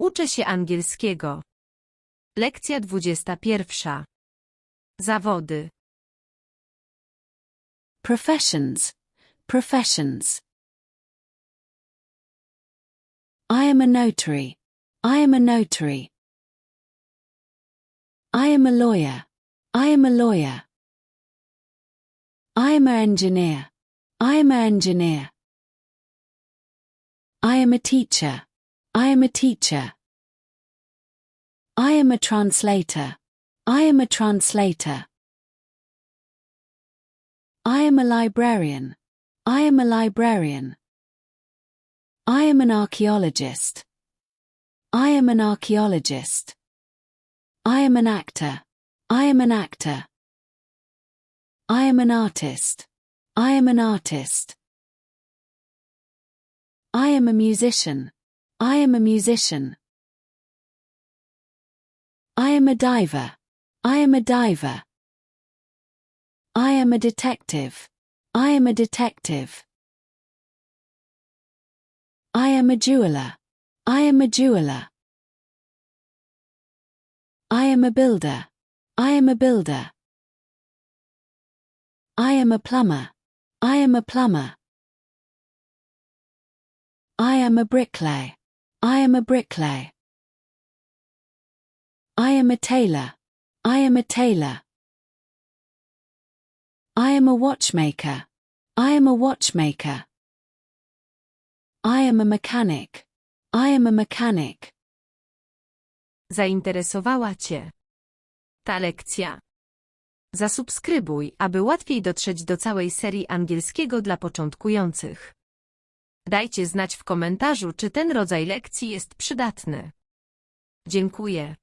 Uczę się angielskiego. Lekcja 21. Zawody. Professions. Professions. I am a notary. I am a notary. I am a lawyer. I am a lawyer. I am an engineer. I am an engineer. I am a teacher. I am a teacher. I am a translator. I am a translator. I am a librarian. I am a librarian. I am an archaeologist. I am an archaeologist. I am an actor. I am an actor. I am an artist. I am an artist. I am a musician. I am a musician. I am a diver. I am a diver. I am a detective. I am a detective. I am a jeweler. I am a jeweler. I am a builder. I am a builder. I am a plumber. I am a plumber. I am a bricklayer. I am a bricklayer. I am a tailor. I am a tailor. I am a watchmaker. I am a watchmaker. I am a mechanic. I am a mechanic. Zainteresowała Cię ta lekcja? Zasubskrybuj, aby łatwiej dotrzeć do całej serii angielskiego dla początkujących. Dajcie znać w komentarzu, czy ten rodzaj lekcji jest przydatny. Dziękuję.